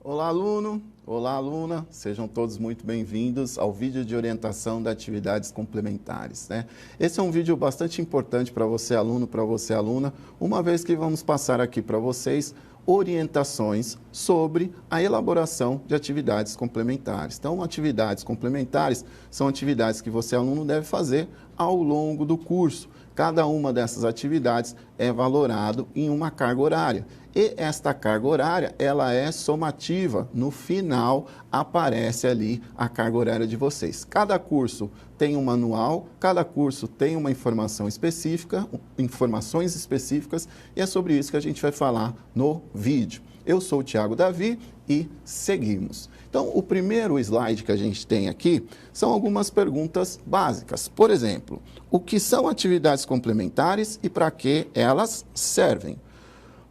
Olá, aluno! Olá, aluna! Sejam todos muito bem-vindos ao vídeo de orientação de atividades complementares, né? Esse é um vídeo bastante importante para você, aluno, para você, aluna, uma vez que vamos passar aqui para vocês orientações sobre a elaboração de atividades complementares. Então, atividades complementares são atividades que você, aluno, deve fazer ao longo do curso. Cada uma dessas atividades é valorado em uma carga horária. E esta carga horária, ela é somativa. No final, aparece ali a carga horária de vocês. Cada curso tem um manual, cada curso tem uma informação específica, informações específicas, e é sobre isso que a gente vai falar no vídeo. Eu sou o Thiago Davi e seguimos. Então, o primeiro slide que a gente tem aqui são algumas perguntas básicas. Por exemplo, o que são atividades complementares e para que elas servem?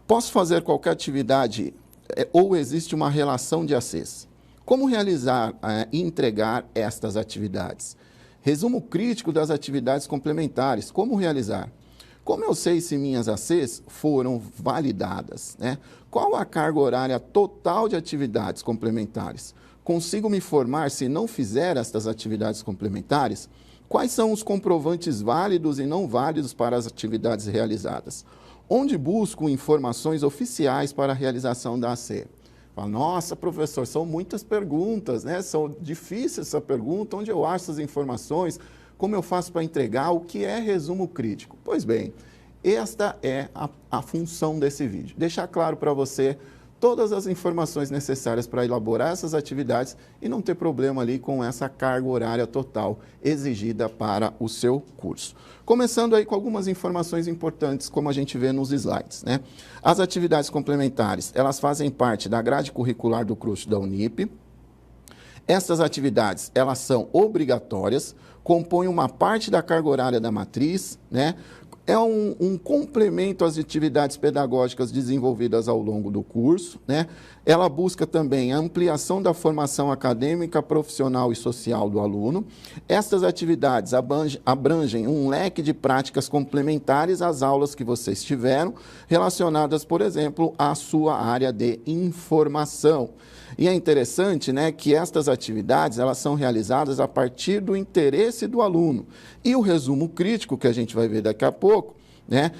Posso fazer qualquer atividade ou existe uma relação de ACs? Como realizar e entregar estas atividades? Resumo crítico das atividades complementares. Como realizar? Como eu sei se minhas ACs foram validadas, né? Qual a carga horária total de atividades complementares? Consigo me formar se não fizer estas atividades complementares? Quais são os comprovantes válidos e não válidos para as atividades realizadas? Onde busco informações oficiais para a realização da AC? Fala, nossa, professor, são muitas perguntas, né? São difíceis essa pergunta, onde eu acho essas informações? Como eu faço para entregar? O que é resumo crítico? Pois bem, esta é a função desse vídeo. Deixar claro para você todas as informações necessárias para elaborar essas atividades e não ter problema ali com essa carga horária total exigida para o seu curso. Começando aí com algumas informações importantes, como a gente vê nos slides, né? As atividades complementares, elas fazem parte da grade curricular do curso da Unip. Essas atividades, elas são obrigatórias, compõem uma parte da carga horária da matriz, né? É um complemento às atividades pedagógicas desenvolvidas ao longo do curso, né? Ela busca também a ampliação da formação acadêmica, profissional e social do aluno. Estas atividades abrangem um leque de práticas complementares às aulas que vocês tiveram, relacionadas, por exemplo, à sua área de informação. E é interessante, né, que estas atividades elas são realizadas a partir do interesse do aluno. E o resumo crítico, que a gente vai ver daqui a pouco, né,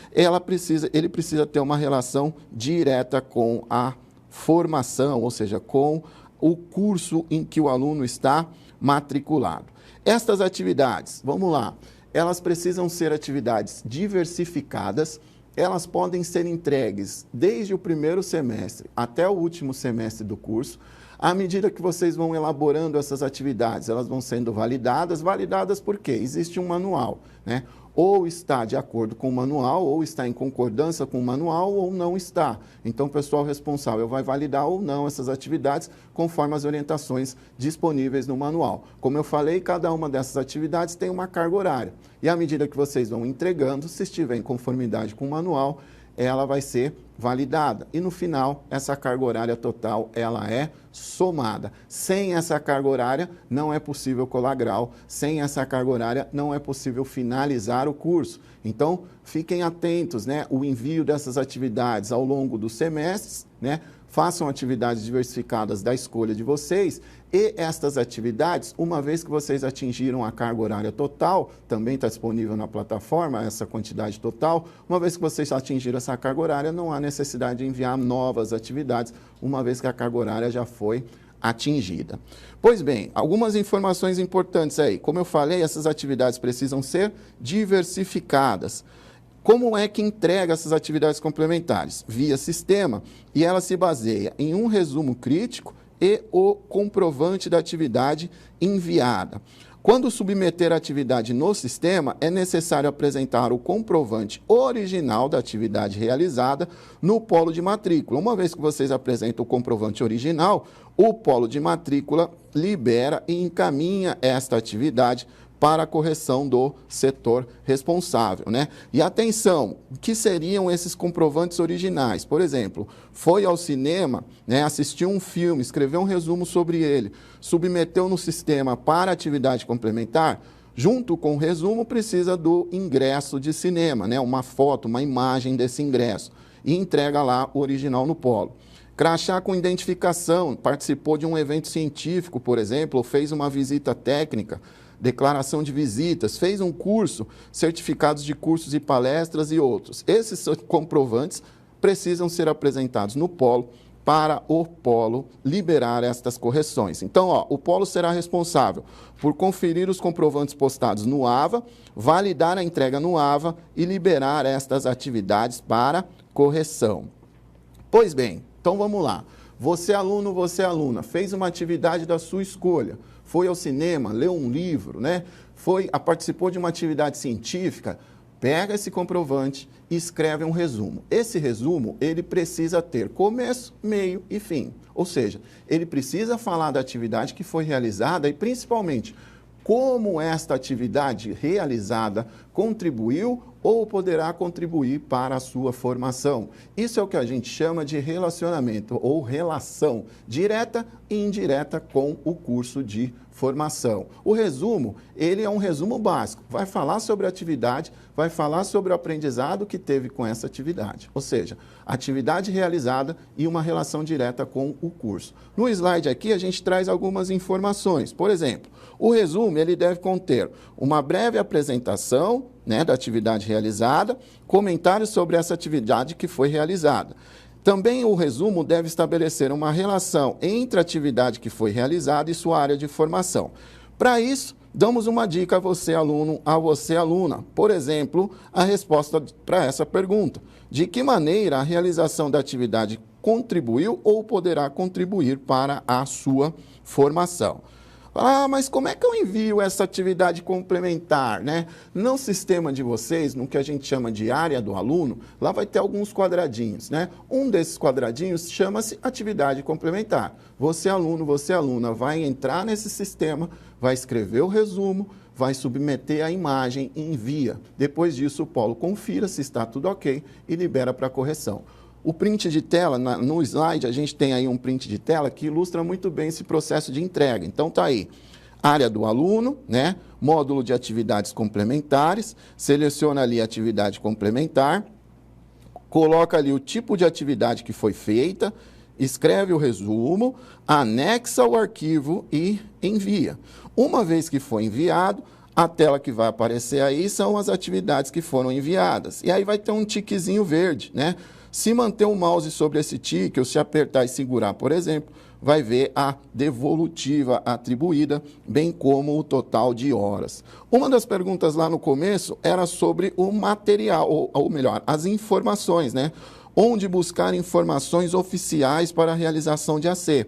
ele precisa ter uma relação direta com a formação, ou seja, com o curso em que o aluno está matriculado. Estas atividades, vamos lá, elas precisam ser atividades diversificadas. Elas podem ser entregues desde o primeiro semestre até o último semestre do curso. À medida que vocês vão elaborando essas atividades, elas vão sendo validadas. Validadas por quê? Existe um manual, né? Ou está de acordo com o manual, ou está em concordância com o manual, ou não está. Então, o pessoal responsável vai validar ou não essas atividades conforme as orientações disponíveis no manual. Como eu falei, cada uma dessas atividades tem uma carga horária. E à medida que vocês vão entregando, se estiver em conformidade com o manual, ela vai ser validada. E no final, essa carga horária total, ela é somada. Sem essa carga horária, não é possível colar grau. Sem essa carga horária, não é possível finalizar o curso. Então, fiquem atentos, né? O envio dessas atividades ao longo dos semestres, né? Façam atividades diversificadas da escolha de vocês e estas atividades, uma vez que vocês atingiram a carga horária total, também está disponível na plataforma essa quantidade total, uma vez que vocês atingiram essa carga horária, não há necessidade de enviar novas atividades, uma vez que a carga horária já foi atingida. Pois bem, algumas informações importantes aí. Como eu falei, essas atividades precisam ser diversificadas. Como é que entrega essas atividades complementares? Via sistema, e ela se baseia em um resumo crítico e o comprovante da atividade enviada. Quando submeter a atividade no sistema, é necessário apresentar o comprovante original da atividade realizada no polo de matrícula. Uma vez que vocês apresentam o comprovante original, o polo de matrícula libera e encaminha esta atividade para a correção do setor responsável, né? E atenção, o que seriam esses comprovantes originais? Por exemplo, foi ao cinema, né, assistiu um filme, escreveu um resumo sobre ele, submeteu no sistema para atividade complementar, junto com o resumo precisa do ingresso de cinema, né? Uma foto, uma imagem desse ingresso, e entrega lá o original no polo. Crachá com identificação, participou de um evento científico, por exemplo, ou fez uma visita técnica, declaração de visitas, fez um curso, certificados de cursos e palestras e outros. Esses comprovantes precisam ser apresentados no polo para o polo liberar estas correções. Então, o polo será responsável por conferir os comprovantes postados no AVA, validar a entrega no AVA e liberar estas atividades para correção. Pois bem, então vamos lá. Você aluno, você aluna, fez uma atividade da sua escolha, foi ao cinema, leu um livro, né? Participou de uma atividade científica, pega esse comprovante e escreve um resumo. Esse resumo, ele precisa ter começo, meio e fim. Ou seja, ele precisa falar da atividade que foi realizada e, principalmente, como esta atividade realizada contribuiu ou poderá contribuir para a sua formação. Isso é o que a gente chama de relacionamento ou relação direta e indireta com o curso de formação. O resumo, ele é um resumo básico, vai falar sobre a atividade, vai falar sobre o aprendizado que teve com essa atividade, ou seja, atividade realizada e uma relação direta com o curso. No slide aqui a gente traz algumas informações, por exemplo, o resumo ele deve conter uma breve apresentação, né, da atividade realizada, comentários sobre essa atividade que foi realizada. Também o resumo deve estabelecer uma relação entre a atividade que foi realizada e sua área de formação. Para isso, damos uma dica a você, aluno, a você, aluna. Por exemplo, a resposta para essa pergunta. De que maneira a realização da atividade contribuiu ou poderá contribuir para a sua formação? Ah, mas como é que eu envio essa atividade complementar, né? No sistema de vocês, no que a gente chama de área do aluno, lá vai ter alguns quadradinhos, né? Um desses quadradinhos chama-se atividade complementar. Você, aluno, você, aluna, vai entrar nesse sistema, vai escrever o resumo, vai submeter a imagem e envia. Depois disso, o polo confira se está tudo ok e libera para correção. O print de tela, no slide, a gente tem aí um print de tela que ilustra muito bem esse processo de entrega. Então, está aí, área do aluno, né? Módulo de atividades complementares, seleciona ali a atividade complementar, coloca ali o tipo de atividade que foi feita, escreve o resumo, anexa o arquivo e envia. Uma vez que foi enviado, a tela que vai aparecer aí são as atividades que foram enviadas. E aí vai ter um tiquezinho verde, né? Se manter o mouse sobre esse tique, ou se apertar e segurar, por exemplo, vai ver a devolutiva atribuída, bem como o total de horas. Uma das perguntas lá no começo era sobre o material, ou melhor, as informações, né? Onde buscar informações oficiais para a realização de AC.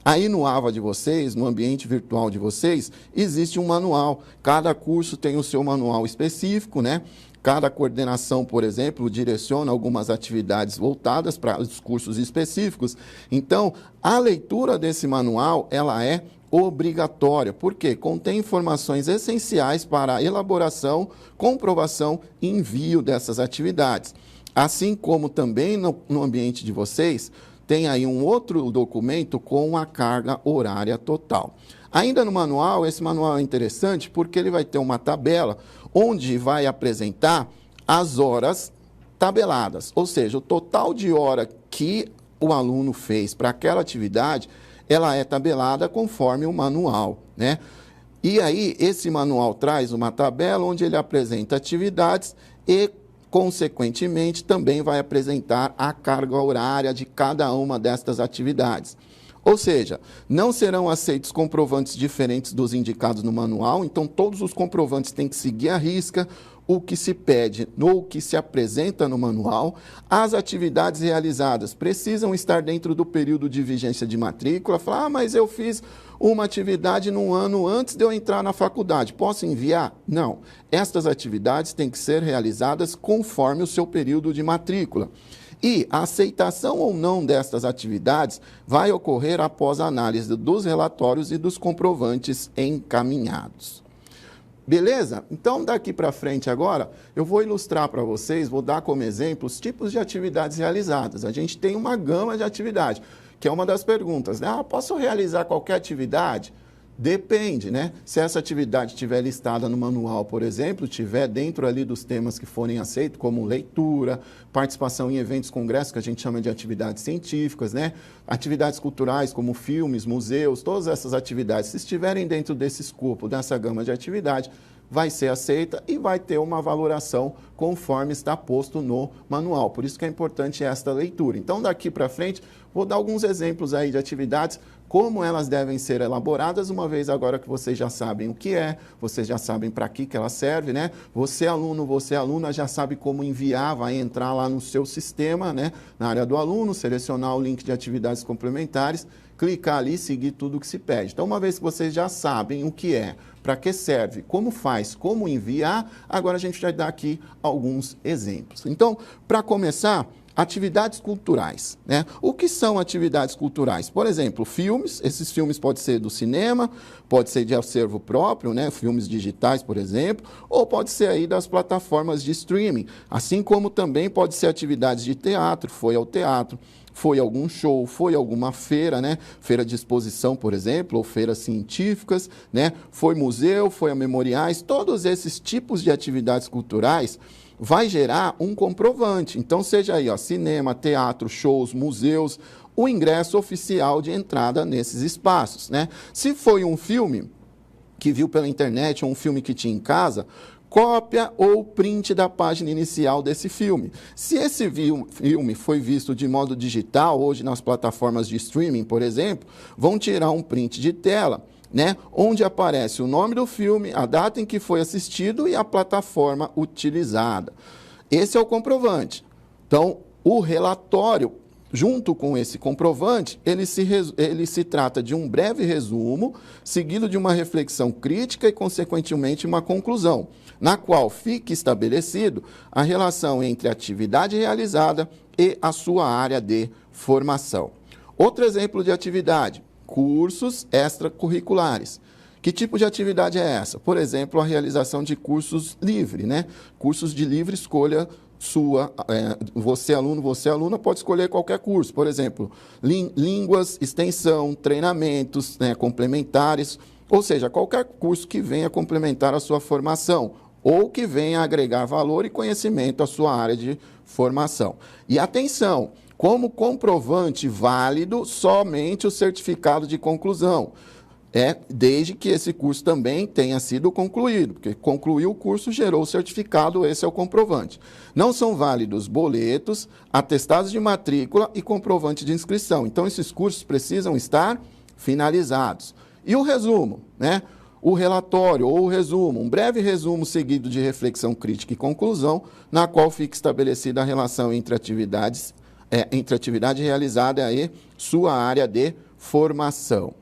Aí no AVA de vocês, no ambiente virtual de vocês, existe um manual. Cada curso tem o seu manual específico, né? Cada coordenação, por exemplo, direciona algumas atividades voltadas para os cursos específicos. Então, a leitura desse manual, ela é obrigatória, porque contém informações essenciais para a elaboração, comprovação e envio dessas atividades. Assim como também no ambiente de vocês, tem aí um outro documento com a carga horária total. Ainda no manual, esse manual é interessante porque ele vai ter uma tabela onde vai apresentar as horas tabeladas, ou seja, o total de hora que o aluno fez para aquela atividade, ela é tabelada conforme o manual, né? E aí, esse manual traz uma tabela onde ele apresenta atividades e, consequentemente, também vai apresentar a carga horária de cada uma destas atividades. Ou seja, não serão aceitos comprovantes diferentes dos indicados no manual, então todos os comprovantes têm que seguir à risca o que se pede ou que se apresenta no manual. As atividades realizadas precisam estar dentro do período de vigência de matrícula. Falar, mas eu fiz uma atividade num ano antes de eu entrar na faculdade, posso enviar? Não. Estas atividades têm que ser realizadas conforme o seu período de matrícula. E a aceitação ou não destas atividades vai ocorrer após a análise dos relatórios e dos comprovantes encaminhados. Beleza? Então, daqui para frente agora, eu vou ilustrar para vocês, vou dar como exemplo os tipos de atividades realizadas. A gente tem uma gama de atividades, que é uma das perguntas, né? Posso realizar qualquer atividade? Depende, né? Se essa atividade estiver listada no manual, por exemplo, estiver dentro ali dos temas que forem aceitos, como leitura, participação em eventos, congressos, que a gente chama de atividades científicas, né? Atividades culturais, como filmes, museus, todas essas atividades, se estiverem dentro desse escopo, dessa gama de atividade, vai ser aceita e vai ter uma valoração conforme está posto no manual. Por isso que é importante esta leitura. Então, daqui para frente, vou dar alguns exemplos aí de atividades, como elas devem ser elaboradas, uma vez agora que vocês já sabem o que é, vocês já sabem para que ela serve, né? Você, aluno, você, aluna, já sabe como enviar, vai entrar lá no seu sistema, né? Na área do aluno, selecionar o link de atividades complementares, clicar ali e seguir tudo o que se pede. Então, uma vez que vocês já sabem o que é, para que serve, como faz, como enviar, agora a gente vai dar aqui alguns exemplos. Então, para começar, atividades culturais, né? O que são atividades culturais? Por exemplo, filmes, esses filmes podem ser do cinema, pode ser de acervo próprio, né? Filmes digitais, por exemplo, ou pode ser aí das plataformas de streaming, assim como também pode ser atividades de teatro, foi ao teatro, foi algum show, foi alguma feira, né? Feira de exposição, por exemplo, ou feiras científicas, né? Foi museu, foi a memoriais, todos esses tipos de atividades culturais vai gerar um comprovante. Então, seja aí, ó, cinema, teatro, shows, museus, o ingresso oficial de entrada nesses espaços, né? Se foi um filme que viu pela internet ou um filme que tinha em casa, cópia ou print da página inicial desse filme. Se esse filme foi visto de modo digital, hoje nas plataformas de streaming, por exemplo, vão tirar um print de tela, né, onde aparece o nome do filme, a data em que foi assistido e a plataforma utilizada. Esse é o comprovante. Então, o relatório, junto com esse comprovante, ele se trata de um breve resumo, seguido de uma reflexão crítica e, consequentemente, uma conclusão, na qual fique estabelecido a relação entre a atividade realizada e a sua área de formação. Outro exemplo de atividade, cursos extracurriculares. Que tipo de atividade é essa? Por exemplo, a realização de cursos livre, né? Cursos de livre escolha sua. Você, aluno, você, aluna, pode escolher qualquer curso. Por exemplo, línguas, extensão, treinamentos, né, complementares, ou seja, qualquer curso que venha complementar a sua formação ou que venha agregar valor e conhecimento à sua área de formação. E atenção, como comprovante válido somente o certificado de conclusão, desde que esse curso também tenha sido concluído, porque concluiu o curso, gerou o certificado, esse é o comprovante. Não são válidos boletos, atestados de matrícula e comprovante de inscrição. Então, esses cursos precisam estar finalizados. E o resumo, né? O relatório ou o resumo, um breve resumo seguido de reflexão crítica e conclusão, na qual fica estabelecida a relação entre atividade realizada e sua área de formação.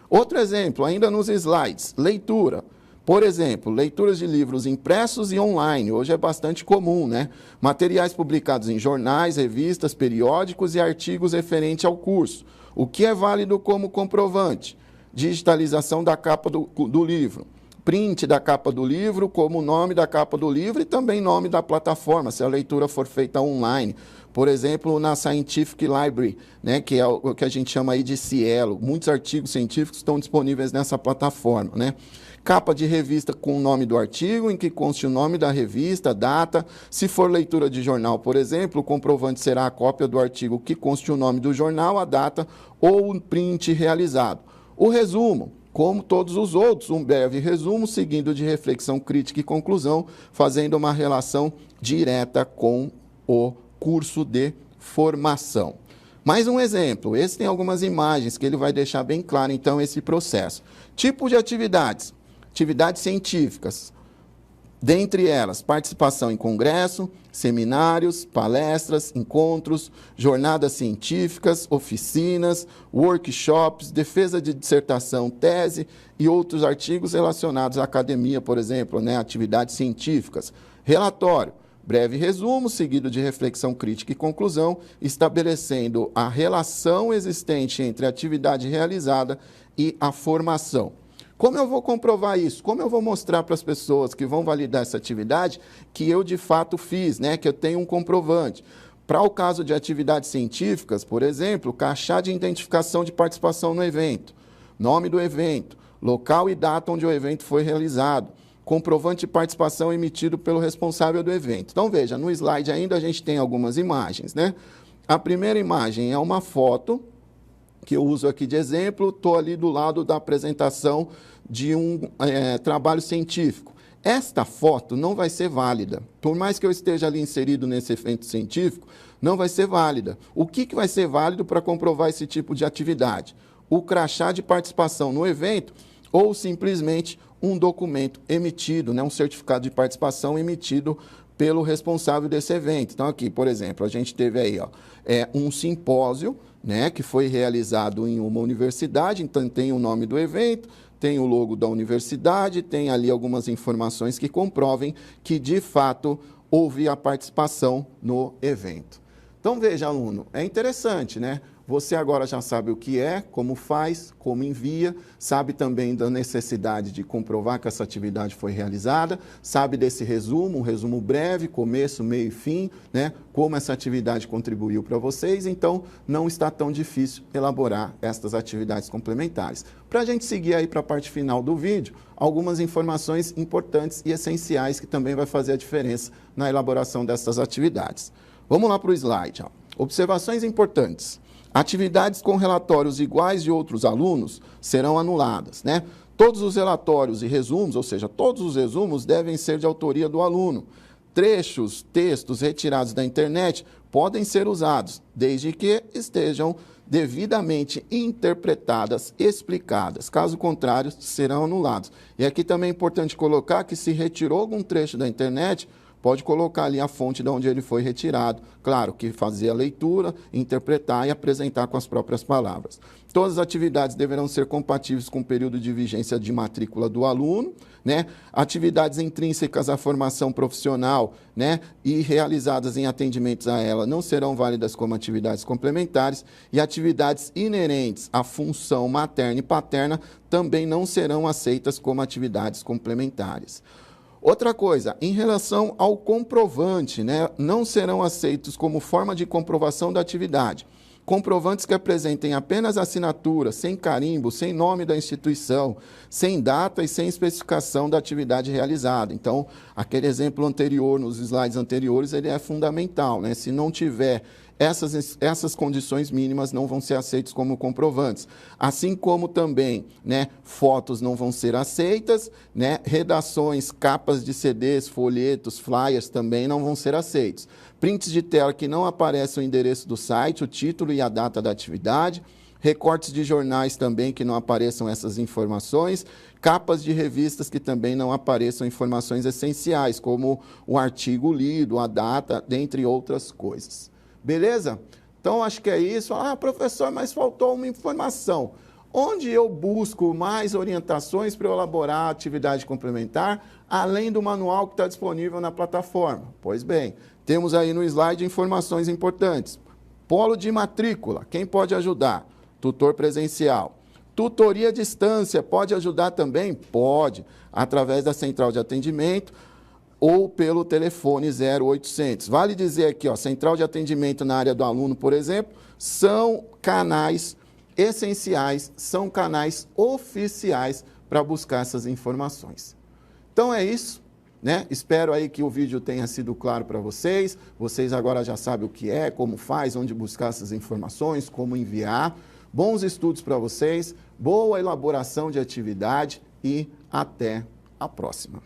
Outro exemplo, ainda nos slides, leitura. Por exemplo, leituras de livros impressos e online, hoje é bastante comum, né? Materiais publicados em jornais, revistas, periódicos e artigos referentes ao curso. O que é válido como comprovante? Digitalização da capa do livro. Print da capa do livro, como o nome da capa do livro e também nome da plataforma, se a leitura for feita online. Por exemplo, na Scientific Library, né, que é o que a gente chama aí de Cielo. Muitos artigos científicos estão disponíveis nessa plataforma, né? Capa de revista com o nome do artigo, em que conste o nome da revista, data. Se for leitura de jornal, por exemplo, o comprovante será a cópia do artigo que conste o nome do jornal, a data ou o print realizado. O resumo, como todos os outros, um breve resumo, seguindo de reflexão crítica e conclusão, fazendo uma relação direta com o curso de formação. Mais um exemplo, esse tem algumas imagens que ele vai deixar bem claro, então, esse processo. Tipo de atividades, atividades científicas. Dentre elas, participação em congresso, seminários, palestras, encontros, jornadas científicas, oficinas, workshops, defesa de dissertação, tese e outros artigos relacionados à academia, por exemplo, né, atividades científicas. Relatório, breve resumo, seguido de reflexão crítica e conclusão, estabelecendo a relação existente entre a atividade realizada e a formação. Como eu vou comprovar isso? Como eu vou mostrar para as pessoas que vão validar essa atividade que eu de fato fiz, né? Que eu tenho um comprovante? Para o caso de atividades científicas, por exemplo, crachá de identificação de participação no evento, nome do evento, local e data onde o evento foi realizado, comprovante de participação emitido pelo responsável do evento. Então, veja, no slide ainda a gente tem algumas imagens, né? A primeira imagem é uma foto, que eu uso aqui de exemplo, estou ali do lado da apresentação de um trabalho científico. Esta foto não vai ser válida. Por mais que eu esteja ali inserido nesse evento científico, não vai ser válida. O que vai ser válido para comprovar esse tipo de atividade? O crachá de participação no evento ou simplesmente um documento emitido, né, um certificado de participação emitido pelo responsável desse evento. Então, aqui, por exemplo, a gente teve aí um simpósio, né, que foi realizado em uma universidade, então tem o nome do evento, tem o logo da universidade, tem ali algumas informações que comprovem que, de fato, houve a participação no evento. Então, veja, aluno, é interessante, né? Você agora já sabe o que é, como faz, como envia, sabe também da necessidade de comprovar que essa atividade foi realizada, sabe desse resumo, um resumo breve, começo, meio e fim, né? Como essa atividade contribuiu para vocês, então não está tão difícil elaborar estas atividades complementares. Para a gente seguir aí para a parte final do vídeo, algumas informações importantes e essenciais que também vai fazer a diferença na elaboração dessas atividades. Vamos lá para o slide. Ó. Observações importantes. Atividades com relatórios iguais de outros alunos serão anuladas, né? Todos os relatórios e resumos, ou seja, todos os resumos devem ser de autoria do aluno. Trechos, textos retirados da internet podem ser usados, desde que estejam devidamente interpretadas, explicadas. Caso contrário, serão anulados. E aqui também é importante colocar que se retirou algum trecho da internet, pode colocar ali a fonte de onde ele foi retirado. Claro que fazer a leitura, interpretar e apresentar com as próprias palavras. Todas as atividades deverão ser compatíveis com o período de vigência de matrícula do aluno, né? Atividades intrínsecas à formação profissional, né, e realizadas em atendimentos a ela não serão válidas como atividades complementares, e atividades inerentes à função materna e paterna também não serão aceitas como atividades complementares. Outra coisa, em relação ao comprovante, né, não serão aceitos como forma de comprovação da atividade. Comprovantes que apresentem apenas assinatura, sem carimbo, sem nome da instituição, sem data e sem especificação da atividade realizada. Então, aquele exemplo anterior, nos slides anteriores, ele é fundamental, né? Se não tiver essas condições mínimas, não vão ser aceitos como comprovantes. Assim como também, né, fotos não vão ser aceitas, né, redações, capas de CDs, folhetos, flyers também não vão ser aceitos. Prints de tela que não aparecem o endereço do site, o título e a data da atividade, recortes de jornais também que não apareçam essas informações, capas de revistas que também não apareçam informações essenciais, como o artigo lido, a data, dentre outras coisas. Beleza? Então, acho que é isso. Ah, professor, mas faltou uma informação. Onde eu busco mais orientações para eu elaborar a atividade complementar, além do manual que está disponível na plataforma? Pois bem, temos aí no slide informações importantes. Polo de matrícula, quem pode ajudar? Tutor presencial. Tutoria à distância, pode ajudar também? Pode, através da central de atendimento ou pelo telefone 0800. Vale dizer aqui, ó, central de atendimento na área do aluno, por exemplo, são canais essenciais, são canais oficiais para buscar essas informações. Então é isso, né? Espero aí que o vídeo tenha sido claro para vocês. Vocês agora já sabem o que é, como faz, onde buscar essas informações, como enviar. Bons estudos para vocês, boa elaboração de atividade e até a próxima.